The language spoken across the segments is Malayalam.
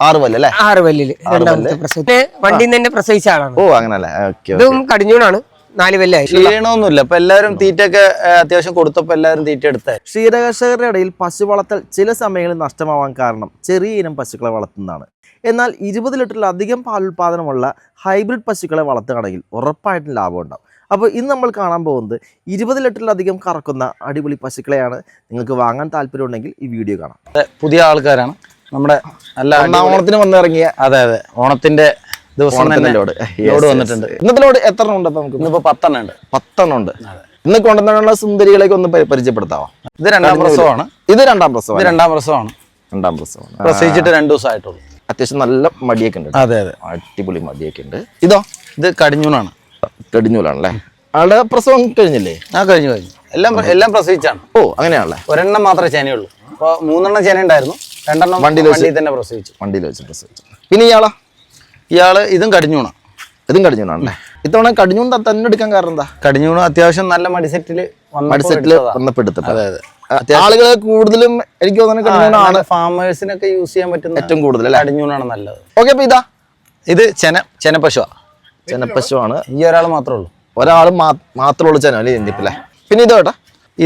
6 പല്ല് അല്ലേ? 6 പല്ലില് രണ്ടാമത്തെ പ്രസവത്തിന് വണ്ടിയിൽ നിന്ന് തന്നെ പ്രസവിച്ച ആളാണ്. ഓ അങ്ങനല്ലേ. ഇതും കടിഞ്ഞൂണാണ്. 4 പല്ലായി. ക്ഷീണമൊന്നുമില്ല. അപ്പൊ എല്ലാവരും തീറ്റയൊക്കെ അത്യാവശ്യം കൊടുത്തപ്പോ എല്ലാവരും തീറ്റ എടുത്തായി. ക്ഷീരകർഷകരുടെ ഇടയിൽ പശു വളർത്തൽ ചില സമയങ്ങളിൽ നഷ്ടമാവാൻ കാരണം ചെറിയ ഇനം പശുക്കളെ വളർത്തുന്നതാണ്. എന്നാൽ 20 ലിറ്ററിലധികം പാലുൽപാദനമുള്ള ഹൈബ്രിഡ് പശുക്കളെ വളർത്തുകയാണെങ്കിൽ ഉറപ്പായിട്ടും ലാഭം ഉണ്ടാവും. അപ്പോൾ ഇന്ന് നമ്മൾ കാണാൻ പോകുന്നത് 20 ലിറ്ററിലധികം കറക്കുന്ന അടിപൊളി പശുക്കളെയാണ്. നിങ്ങൾക്ക് വാങ്ങാൻ താല്പര്യമുണ്ടെങ്കിൽ ഈ വീഡിയോ കാണാം. പുതിയ ആൾക്കാരാണ് നമ്മുടെ നല്ല ഓണത്തിന് വന്നിറങ്ങിയ. അതെ ഓണത്തിന്റെ ദിവസം ലോഡ് വന്നിട്ടുണ്ട്. ഇന്നത്തെ ലോഡ് എത്ര ഉണ്ട്? നമുക്ക് ഇന്നിപ്പോ 10 എണ്ണം ഉണ്ട്. 10 എണ്ണം ഉണ്ട്. ഇന്ന് കൊണ്ടുവന്നുള്ള സുന്ദരികളേക്ക് ഒന്ന് പരിചയപ്പെടുത്താവോ? ഇത് രണ്ടാം പ്രസവമാണ്. ഇത് രണ്ടാം പ്രസവമാണ്. രണ്ടാം പ്രസവം പ്രസവിച്ചിട്ട് 2 ദിവസം ആയിട്ടുള്ളൂ. അത്യാവശ്യം നല്ല മടിയൊക്കെ ഉണ്ട്. അതെ അടിപൊളി മടിയൊക്കെ ഉണ്ട്. ഇതോ? ഇത് കടിഞ്ഞൂണാണ്. കടിഞ്ഞൂലാണല്ലേ? ആളുടെ പ്രസവം കഴിഞ്ഞില്ലേ? കഴിഞ്ഞു എല്ലാം പ്രസവിച്ചാണ്. ഓ അങ്ങനെയാണല്ലേ. ഒരെണ്ണം മാത്രമേ ചേനയുള്ളൂ. അപ്പൊ 3 എണ്ണം ചേന ഉണ്ടായിരുന്നു. 2 എണ്ണം വണ്ടിയിൽ തന്നെ പ്രസവിച്ചു. വണ്ടിയിൽ വെച്ച് പ്രസവിച്ചു. പിന്നെ ഇയാള് ഇതും കടിഞ്ഞൂണ. ഇതും കടിഞ്ഞൂണാണല്ലേ? ഇത്തവണ കടിഞ്ഞൂൺ തന്നെ എടുക്കാൻ കാരണം എന്താ? കടിഞ്ഞൂണ് അത്യാവശ്യം നല്ല മടിസെറ്റില് വന്നപ്പെടുത്തത്. ആളുകളെ കൂടുതലും എനിക്ക് തോന്നുന്നത് ഫാമേഴ്സിനൊക്കെ യൂസ് ചെയ്യാൻ പറ്റുന്ന ഏറ്റവും കൂടുതൽ കടിഞ്ഞൂണാണ് നല്ലത്. ഓക്കെ. അപ്പൊ ഇത് ചെനപ്പശുവാ. ചെനപ്പശുവാണ്. ഈ ഒരാൾ മാത്രമേ ഉള്ളൂ. ഒരാൾ മാത്രമേ ഉള്ളൂ ചെന അല്ലേ എന്തിപ്പില്ലേ? പിന്നെ ഇത് കേട്ടാ,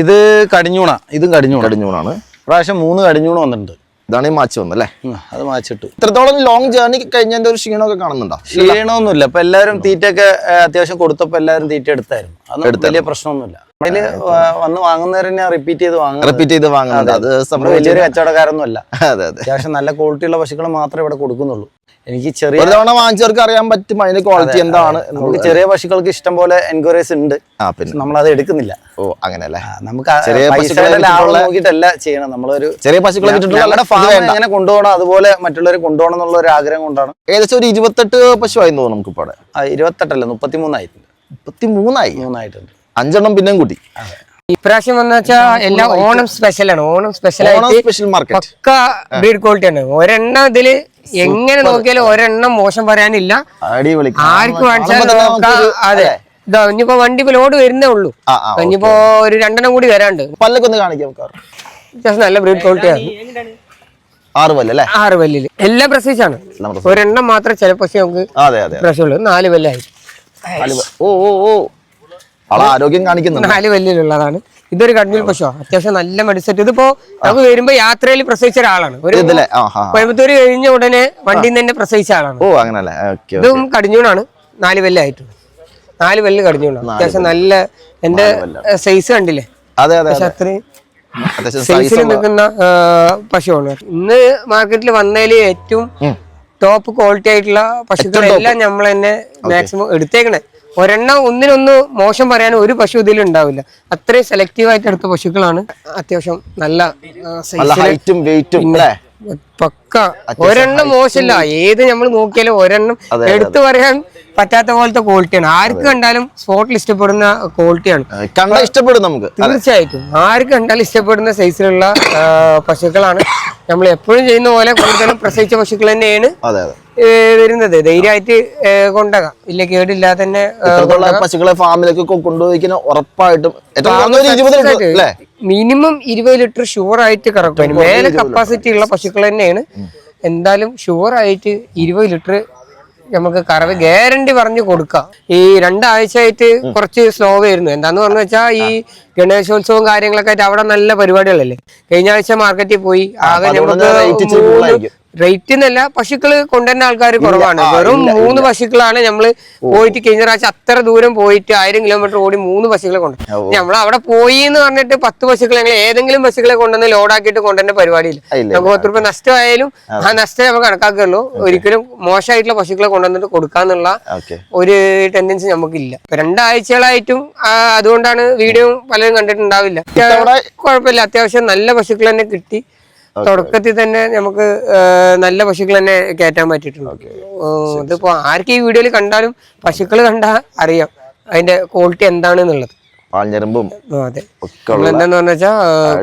ഇത് കടിഞ്ഞൂണ. ഇതും കടിഞ്ഞൂണാണ്. പ്രാവശ്യം 3 കടിഞ്ഞൂണ് വന്നിട്ടുണ്ട്. ഇതാണ് ഈ മാച്ച് വന്നല്ലേ? അത് മാച്ചിട്ടു. ഇത്രത്തോളം ലോങ് ജേർണി കഴിഞ്ഞതിന്റെ ഒരു ക്ഷീണമൊക്കെ കാണുന്നുണ്ടോ? ക്ഷീണമൊന്നുമില്ല. അപ്പൊ എല്ലാവരും തീറ്റയൊക്കെ അത്യാവശ്യം കൊടുത്തപ്പോ എല്ലാവരും തീറ്റ എടുത്തായിരുന്നു. അതൊന്നും വലിയ പ്രശ്നമൊന്നുമില്ല. അതില് വന്ന് വാങ്ങുന്നവരെന്നെ റിപ്പീറ്റ് ചെയ്ത് വാങ്ങുന്നത്. അത് വലിയൊരു കച്ചവടക്കാരൊന്നും അല്ല. അത്യാവശ്യം നല്ല ക്വാളിറ്റിയുള്ള പശുക്കളെ മാത്രമേ ഇവിടെ കൊടുക്കുന്നുള്ളൂ. എനിക്ക് ചെറിയ തവണ വാങ്ങിച്ചവർക്ക് അറിയാൻ പറ്റും അതിന്റെ ക്വാളിറ്റി എന്താണ്. നമുക്ക് ചെറിയ പശുക്കൾക്ക് ഇഷ്ടം പോലെ എൻക്വയറീസ് ഉണ്ട്. പിന്നെ നമ്മളത് എടുക്കുന്നില്ല. ഓ അങ്ങനെയല്ലേ? നമുക്ക് നോക്കിയിട്ടല്ല ചെയ്യണം. നമ്മളൊരു ചെറിയ പശുക്കളെ എങ്ങനെ കൊണ്ടുപോകണം, അതുപോലെ മറ്റുള്ളവർ കൊണ്ടുപോകണം എന്നുള്ള ഒരു ആഗ്രഹം കൊണ്ടാണ്. ഏകദേശം ഒരു 28 പശു ആയി തോന്നുന്നു നമുക്ക് ഇപ്പോൾ. 28 അല്ല, 33 ആയിട്ടുണ്ട്. 33 ആയിട്ടുണ്ട്. 5 എണ്ണം പിന്നെയും കൂട്ടി. ഇപ്രാവശ്യം വന്ന വെച്ചാൽ എല്ലാം ഓണം സ്പെഷ്യലാണ്. ഓണം സ്പെഷ്യൽ മാർക്കറ്റ് പക്ക ബ്രീഡ് ക്വാളിറ്റിയാണ്. ഒരെണ്ണം ഇതില് എങ്ങനെ നോക്കിയാലും ഒരെണ്ണം മോശം പറയാനില്ല. ആർക്ക് വാങ്ങിച്ചാലും അതെ. ഇതാ ഇനിയിപ്പോ വണ്ടി ലോഡ് വരുന്നേ ഉള്ളൂ. ഇനിയിപ്പോ ഒരു 2 എണ്ണം കൂടി വരാണ്ട്. പല്ലൊക്കെ ഒന്ന് കാണിക്കാം. നല്ല ബ്രീഡ് ക്വാളിറ്റിയാണ്. 6 പല്ലല്ലേ? 6 പല്ലില് എല്ലാം പ്രസവിച്ചാണ്. ഒരെണ്ണം മാത്രം ചില പശു നമുക്ക് പ്രസവമുള്ളൂ. 4 പല്ലായി. ആരോഗ്യം കാണിക്കുന്നു. 4 പല്ലിലുള്ളതാണ്. ഇതൊരു കടിഞ്ഞൂൽ പശുവാ. അത്യാവശ്യം നല്ല മെഡിസെറ്റ്. ഇതിപ്പോ നമുക്ക് വരുമ്പോ യാത്രയിൽ പ്രസവിച്ച ഒരാളാണ്. ഒരു കോയമ്പത്തൂര് കഴിഞ്ഞ ഉടനെ വണ്ടിയിൽ നിന്ന് തന്നെ പ്രസവിച്ച ആളാണ്. ഓ അങ്ങനല്ലേ? ഇതും കടിഞ്ഞൂണാണ്. 4 പല്ലായിട്ടുണ്ട്. 4 പല്ല് കടിഞ്ഞൂണാണ്. അത്യാവശ്യം നല്ല എന്റെ സൈസ് കണ്ടില്ലേ? പക്ഷെ അത്രയും സൈസിൽ നിൽക്കുന്ന പശുവാണ്. ഇന്ന് മാർക്കറ്റിൽ വന്നതിൽ ഏറ്റവും ടോപ്പ് ക്വാളിറ്റി ആയിട്ടുള്ള പശുക്കളെല്ലാം നമ്മൾ തന്നെ മാക്സിമം എടുത്തേക്കണേ. ഒന്നിനൊന്ന് മോശം പറയാൻ ഒരു പശു ഇതിൽ ഉണ്ടാവില്ല. അത്രയും സെലക്റ്റീവ് ആയിട്ട് എടുത്ത പശുക്കളാണ്. അത്യാവശ്യം നല്ല ഹൈറ്റും വെയിറ്റും പക്ക. ഒരെണ്ണം മോശമില്ല. ഏത് നമ്മൾ നോക്കിയാലും ഒരെണ്ണം എടുത്തു പറയാൻ പറ്റാത്ത പോലത്തെ ക്വാളിറ്റിയാണ്. ആർക്ക് കണ്ടാലും സ്പോട്ടിൽ ഇഷ്ടപ്പെടുന്ന ക്വാളിറ്റിയാണ്. ഇഷ്ടപ്പെടും നമുക്ക് തീർച്ചയായിട്ടും. ആർക്ക് കണ്ടാലും ഇഷ്ടപ്പെടുന്ന സൈസിലുള്ള പശുക്കളാണ്. നമ്മൾ എപ്പോഴും ചെയ്യുന്ന പോലെ കൂടുതലും പ്രസവിച്ച പശുക്കൾ തന്നെയാണ് വരുന്നത്. ധൈര്യമായിട്ട് കൊണ്ടുപോകാം. ഇല്ല കേടില്ലാതെ തന്നെ പശുക്കളെ ഫാമിലേക്ക് കൊണ്ടുപോയി ഉറപ്പായിട്ടും മിനിമം 20 ലിറ്റർ ഷുവർ ആയിട്ട് കറക്കും. മേലെ കപ്പാസിറ്റി ഉള്ള പശുക്കൾ തന്നെയാണ്. എന്തായാലും ഷുവർ ആയിട്ട് 20 ലിറ്റർ നമുക്ക് കറവ് ഗ്യാരണ്ടി പറഞ്ഞു കൊടുക്കാം. ഈ 2 ആഴ്ചയായിട്ട് കുറച്ച് സ്ലോ ആയിരുന്നു. എന്താന്ന് പറഞ്ഞു വെച്ചാൽ ഈ ഗണേശോത്സവവും കാര്യങ്ങളൊക്കെ ആയിട്ട് അവിടെ നല്ല പരിപാടികളല്ലേ. കഴിഞ്ഞ ആഴ്ച മാർക്കറ്റിൽ പോയി. ആകെ നമുക്ക് റേറ്റ് എന്നല്ല, പശുക്കള് കൊണ്ടുവരുന്ന ആൾക്കാർ കുറവാണ്. വെറും 3 പശുക്കളാണ് നമ്മള് പോയിട്ട് കഴിഞ്ഞ പ്രാവശ്യം അത്ര ദൂരം പോയിട്ട് 1000 കിലോമീറ്റർ ഓടി 3 പശുക്കളെ കൊണ്ടു. നമ്മൾ അവിടെ പോയി എന്ന് പറഞ്ഞിട്ട് 10 പശുക്കളെ ഞങ്ങൾ ഏതെങ്കിലും പശുക്കളെ കൊണ്ടുവന്ന് ലോഡാക്കിയിട്ട് കൊണ്ടുവരുന്ന പരിപാടിയില്ല. നമുക്ക് 10 രൂപ നഷ്ടമായാലും ആ നഷ്ടം നമുക്ക് കണക്കാക്കുള്ളൂ. ഒരിക്കലും മോശമായിട്ടുള്ള പശുക്കളെ കൊണ്ടുവന്നിട്ട് കൊടുക്കാന്നുള്ള ഒരു ടെൻഡൻസി നമുക്കില്ല. 2 ആഴ്ചകളായിട്ടും അതുകൊണ്ടാണ് വീഡിയോ പലരും കണ്ടിട്ടുണ്ടാവില്ല. കുഴപ്പമില്ല. അത്യാവശ്യം നല്ല പശുക്കൾ തന്നെ കിട്ടി. തുടക്കത്തിൽ തന്നെ നമുക്ക് നല്ല പശുക്കൾ തന്നെ കയറ്റാൻ പറ്റിയിട്ടുണ്ട്. ഇതിപ്പോ ആർക്ക് ഈ വീഡിയോയിൽ കണ്ടാലും പശുക്കൾ കണ്ടാൽ അറിയാം അതിന്റെ ക്വാളിറ്റി എന്താണെന്നുള്ളത്. അതെ. എന്താന്ന് പറഞ്ഞാ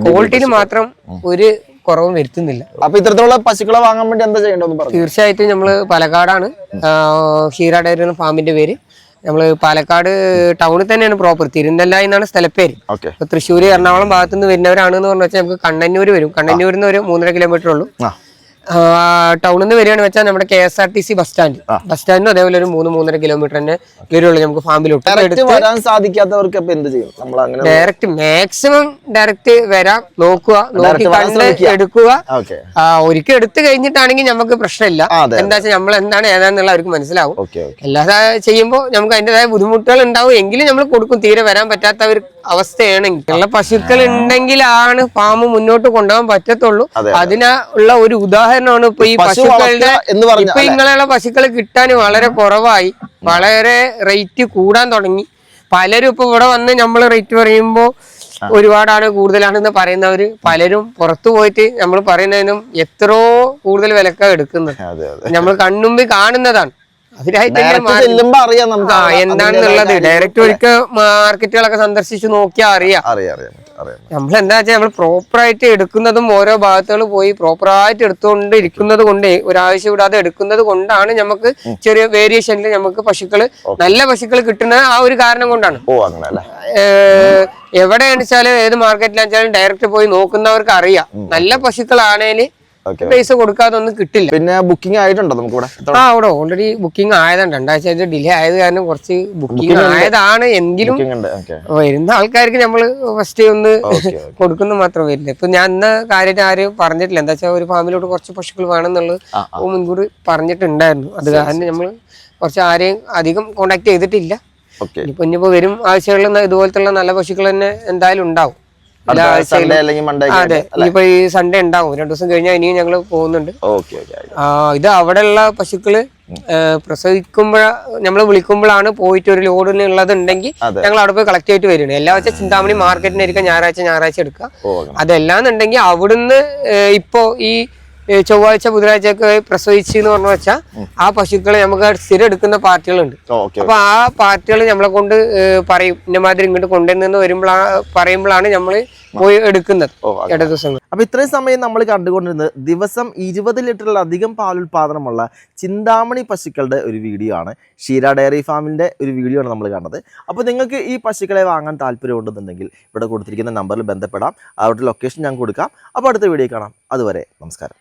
ക്വാളിറ്റിയിൽ മാത്രം ഒരു കുറവും വരുത്തുന്നില്ല. അപ്പൊ ഇത്തരത്തിലുള്ള പശുക്കളെ വാങ്ങാൻ വേണ്ടി എന്താ ചെയ്യേണ്ടത്? തീർച്ചയായിട്ടും നമ്മള് പാലക്കാടാണ്. ക്ഷീര ഡയറി ഫാമിന്റെ പേര്. നമ്മള് പാലക്കാട് ടൗണിൽ തന്നെയാണ് പ്രോപ്പർ. തിരുന്തല്ല എന്നാണ് സ്ഥലപ്പേര്. തൃശ്ശൂര് എറണാകുളം ഭാഗത്തുനിന്ന് വരുന്നവരാണെന്ന് പറഞ്ഞു വെച്ചാൽ നമുക്ക് കണ്ണന്നൂര് വരും. കണ്ണന്നൂരിൽ നിന്ന് ഒരു 3.5 കിലോമീറ്റർ ഉള്ളൂ. ടൗണിൽ നിന്ന് വരികയാണെന്ന് വെച്ചാൽ നമ്മുടെ KSRTC ബസ് സ്റ്റാൻഡിനും അതേപോലെ ഒരു 3-3.5 കിലോമീറ്റർ തന്നെ വരുള്ളൂ നമുക്ക് ഫാമിലോട്ട്. വരാൻ സാധിക്കാത്തവർക്ക് അപ്പൊ എന്ത് ചെയ്യും നമ്മൾ? അങ്ങനെ ഡയറക്റ്റ് മാക്സിമം ഡയറക്റ്റ് വരാം, നോക്കുക, നോക്കി കണ്ട് എടുക്കുക. ഒരിക്കൽ എടുത്തു കഴിഞ്ഞിട്ടാണെങ്കിൽ നമുക്ക് പ്രശ്നമില്ല. എന്താ വെച്ചാൽ നമ്മൾ എന്താണ് ഏതാന്നുള്ള അവർക്ക് മനസ്സിലാവും. അല്ലാതെ ചെയ്യുമ്പോൾ നമുക്ക് അതിൻ്റെതായ ബുദ്ധിമുട്ടുകൾ ഉണ്ടാവും. എങ്കിലും നമ്മൾ കൊടുക്കും. തീരെ വരാൻ പറ്റാത്ത ഒരു അവസ്ഥയാണെങ്കിൽ ഉള്ള പശുക്കൾ ഉണ്ടെങ്കിലാണ് ഫാം മുന്നോട്ട് കൊണ്ടുപോകാൻ പറ്റത്തുള്ളൂ. അതിനുള്ള ഒരു ഉദാഹരണമാണ് ഇപ്പൊ ഈ പശുക്കളുടെ. ഇപ്പൊ ഇങ്ങനെയുള്ള പശുക്കൾ കിട്ടാൻ വളരെ കുറവായി, വളരെ റേറ്റ് കൂടാൻ തുടങ്ങി. പലരും ഇപ്പൊ ഇവിടെ വന്ന് നമ്മൾ റേറ്റ് പറയുമ്പോ ഒരുപാടാണ് കൂടുതലാണെന്ന് പറയുന്നവര് പലരും പുറത്തു പോയിട്ട് നമ്മൾ പറയുന്നതിനും എത്രയോ കൂടുതൽ വിലക്കാണ് എടുക്കുന്നത്. നമ്മൾ കൺമുമ്പിൽ കാണുന്നതാണ്. എന്താണെന്നുള്ളത് ഡയറക്റ്റ് ഒരിക്കൽ മാർക്കറ്റുകളൊക്കെ സന്ദർശിച്ച് നോക്കിയാൽ അറിയാം. നമ്മൾ എന്താ വെച്ചാൽ നമ്മൾ പ്രോപ്പറായിട്ട് എടുക്കുന്നതും ഓരോ ഭാഗത്തുകൾ പോയി പ്രോപ്പറായിട്ട് എടുത്തുകൊണ്ട് ഇരിക്കുന്നത് കൊണ്ട് ഒരാഴ്ച വിടാതെ എടുക്കുന്നത് കൊണ്ടാണ് നമുക്ക് ചെറിയ വേരിയേഷനിൽ നമുക്ക് പശുക്കള് നല്ല പശുക്കൾ കിട്ടുന്നത്. ആ ഒരു കാരണം കൊണ്ടാണ്. എവിടെയാണെന്ന് വെച്ചാലും ഏത് മാർക്കറ്റിലാണെന്ന് ഡയറക്റ്റ് പോയി നോക്കുന്നവർക്ക് അറിയാം. നല്ല പശുക്കളാണേല് പൈസ കൊടുക്കാതെ ഒന്നും കിട്ടില്ല. പിന്നെ ബുക്കിംഗ് ആയിട്ടുണ്ടോ നമുക്ക് അവിടെ ഓൾറെഡി ബുക്കിംഗ് ആയതാണ്. 2 ആഴ്ച ഡിലേ ആയത് കാരണം കുറച്ച് ബുക്കിംഗ് ആയതാണ്. എങ്കിലും വരുന്ന ആൾക്കാർക്ക് നമ്മള് ഫസ്റ്റ് ഒന്ന് കൊടുക്കുന്ന മാത്രം വരില്ല. ഇപ്പൊ ഞാൻ ഇന്ന കാര്യമായിട്ട് ആരും പറഞ്ഞിട്ടില്ല. എന്താ വെച്ചാൽ ഒരു ഫാമിലോട്ട് കുറച്ച് പശുക്കൾ വേണമെന്നുള്ളത് മുൻകൂർ പറഞ്ഞിട്ടുണ്ടായിരുന്നു. അത് കാരണം നമ്മള് കുറച്ച് ആരെയും അധികം കോണ്ടാക്ട് ചെയ്തിട്ടില്ല. ഇനിയിപ്പോ വരും ആഴ്ചകളിൽ ഇതുപോലത്തെ നല്ല പശുക്കൾ തന്നെ എന്തായാലും ഉണ്ടാവും. അതെ, ഇനിയിപ്പോ ഈ സൺഡേ ഉണ്ടാവും. 2 ദിവസം കഴിഞ്ഞാൽ ഇനിയും ഞങ്ങള് പോകുന്നുണ്ട്. ഇത് അവിടെയുള്ള പശുക്കള് പ്രസവിക്കുമ്പോഴ നമ്മള് വിളിക്കുമ്പോഴാണ് പോയിട്ട് ഒരു ലോഡിനുള്ളത് ഉണ്ടെങ്കിൽ ഞങ്ങൾ അവിടെ പോയി കളക്ട് ചെയ്തിട്ട് വരുന്നത്. എല്ലാ വെച്ചാൽ ചിന്താമണി മാർക്കറ്റിനായിരിക്കും ഞായറാഴ്ച എടുക്കുക. അതല്ലാന്നുണ്ടെങ്കിൽ അവിടുന്ന് ഇപ്പോ ഈ ചൊവ്വാഴ്ച ബുധനാഴ്ച ഒക്കെ പ്രസവിച്ച് എന്ന് പറഞ്ഞു വെച്ചാൽ ആ പശുക്കളെ നമുക്ക് സ്ഥിരം എടുക്കുന്ന പാർട്ടികളുണ്ട്. അപ്പൊ ആ പാർട്ടികൾ നമ്മളെ കൊണ്ട് പറയും ഇന്നമാതിരി ഇങ്ങോട്ട് കൊണ്ടുവന്ന് പറയുമ്പോഴാണ് നമ്മള് പോയി എടുക്കുന്നത് ഇട ദിവസങ്ങൾ. അപ്പൊ ഇത്രയും സമയം നമ്മൾ കണ്ടുകൊണ്ടിരുന്നത് ദിവസം 20 ലിറ്ററിലധികം പാലുൽപാദനമുള്ള ചിന്താമണി പശുക്കളുടെ ഒരു വീഡിയോ ആണ്. ക്ഷീര ഡയറി ഫാമിന്റെ ഒരു വീഡിയോ ആണ് നമ്മൾ കണ്ടത്. അപ്പോൾ നിങ്ങൾക്ക് ഈ പശുക്കളെ വാങ്ങാൻ താല്പര്യമുണ്ടെന്നുണ്ടെങ്കിൽ ഇവിടെ കൊടുത്തിരിക്കുന്ന നമ്പറിൽ ബന്ധപ്പെടാം. അവരുടെ ലൊക്കേഷൻ ഞാൻ കൊടുക്കാം. അപ്പോൾ അടുത്ത വീഡിയോ കാണാം. അതുവരെ നമസ്കാരം.